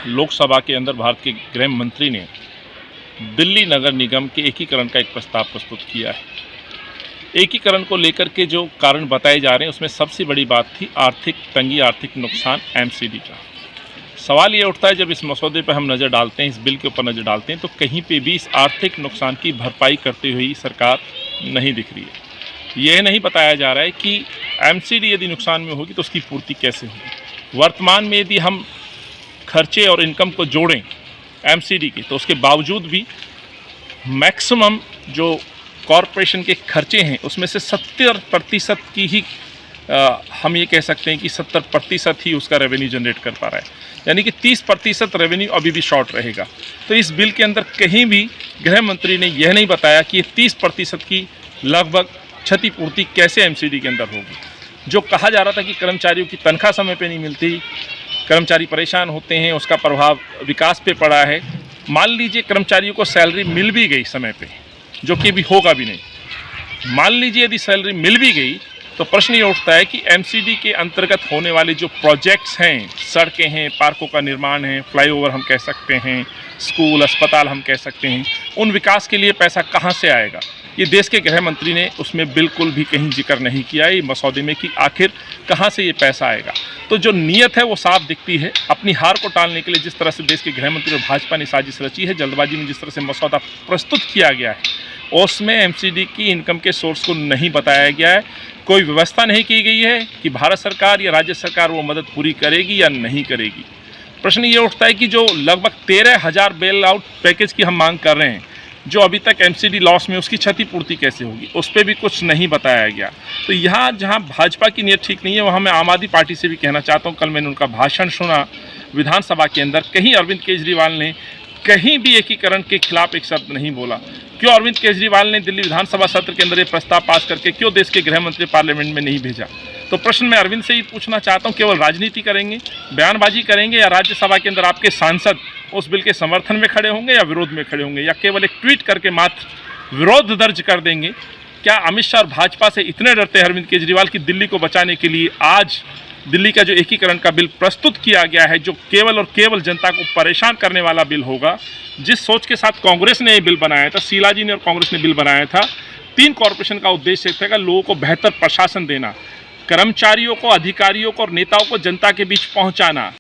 लोकसभा के अंदर भारत के गृह मंत्री ने दिल्ली नगर निगम के एकीकरण का एक प्रस्ताव प्रस्तुत किया है। एकीकरण को लेकर के जो कारण बताए जा रहे हैं उसमें सबसे बड़ी बात थी आर्थिक तंगी, आर्थिक नुकसान, एमसीडी का। सवाल ये उठता है जब इस मसौदे पर हम नज़र डालते हैं, इस बिल के ऊपर नज़र डालते हैं, तो कहीं पे भी इस आर्थिक नुकसान की भरपाई करती हुई सरकार नहीं दिख रही है। यह नहीं बताया जा रहा है कि एमसीडी यदि नुकसान में होगी तो उसकी पूर्ति कैसे होगी। वर्तमान में यदि हम खर्चे और इनकम को जोड़ें एमसीडी की, तो उसके बावजूद भी मैक्सिमम जो कॉरपोरेशन के खर्चे हैं उसमें से 70% की ही हम ये कह सकते हैं कि 70% ही उसका रेवेन्यू जनरेट कर पा रहा है, यानी कि 30% रेवेन्यू अभी भी शॉर्ट रहेगा। तो इस बिल के अंदर कहीं भी गृह मंत्री ने यह नहीं बताया कि 30% की लगभग क्षतिपूर्ति कैसे एमसीडी के अंदर होगी। जो कहा जा रहा था कि कर्मचारियों की तनख्वाह समय पे नहीं मिलती, कर्मचारी परेशान होते हैं, उसका प्रभाव विकास पे पड़ा है। मान लीजिए कर्मचारियों को सैलरी मिल भी गई समय पे, जो कि भी होगा भी नहीं। मान लीजिए यदि सैलरी मिल भी गई तो प्रश्न ये उठता है कि एमसीडी के अंतर्गत होने वाले जो प्रोजेक्ट्स हैं, सड़कें हैं, पार्कों का निर्माण है, फ्लाईओवर हम कह सकते हैं, स्कूल, अस्पताल हम कह सकते हैं, उन विकास के लिए पैसा कहाँ से आएगा, ये देश के गृह मंत्री ने उसमें बिल्कुल भी कहीं जिक्र नहीं किया है मसौदे में कि आखिर कहाँ से ये पैसा आएगा। तो जो नीयत है वो साफ दिखती है। अपनी हार को टालने के लिए जिस तरह से देश के गृह मंत्री और भाजपा ने साजिश रची है, जल्दबाजी में जिस तरह से मसौदा प्रस्तुत किया गया है, उसमें एमसीडी की इनकम के सोर्स को नहीं बताया गया है। कोई व्यवस्था नहीं की गई है कि भारत सरकार या राज्य सरकार वो मदद पूरी करेगी या नहीं करेगी। प्रश्न ये उठता है कि जो लगभग 13,000 बेल आउट पैकेज की हम मांग कर रहे हैं, जो अभी तक एमसीडी लॉस में, उसकी क्षतिपूर्ति कैसे होगी, उस पर भी कुछ नहीं बताया गया। तो यहाँ जहाँ भाजपा की नीयत ठीक नहीं है, वहाँ मैं आम आदमी पार्टी से भी कहना चाहता हूँ। कल मैंने उनका भाषण सुना विधानसभा के अंदर, कहीं अरविंद केजरीवाल ने कहीं भी एकीकरण के खिलाफ एक शब्द नहीं बोला। क्यों अरविंद केजरीवाल ने दिल्ली विधानसभा सत्र के अंदर ये प्रस्ताव पास करके क्यों देश के गृह मंत्री पार्लियामेंट में नहीं भेजा? तो प्रश्न मैं अरविंद से ही पूछना चाहता हूँ, केवल राजनीति करेंगे, बयानबाजी करेंगे, या राज्यसभा के अंदर आपके सांसद उस बिल के समर्थन में खड़े होंगे या विरोध में खड़े होंगे, या केवल एक ट्वीट करके मात्र विरोध दर्ज कर देंगे? क्या अमित शाह और भाजपा से इतने डरते हैं अरविंद केजरीवाल की दिल्ली को बचाने के लिए आज दिल्ली का जो एकीकरण का बिल प्रस्तुत किया गया है, जो केवल और केवल जनता को परेशान करने वाला बिल होगा? जिस सोच के साथ कांग्रेस ने ये बिल बनाया था, शीला जी ने और कांग्रेस ने बिल बनाया था, 3 कॉरपोरेशन का उद्देश्य था लोगों को बेहतर प्रशासन देना, कर्मचारियों को, अधिकारियों को और नेताओं को जनता के बीच पहुंचाना।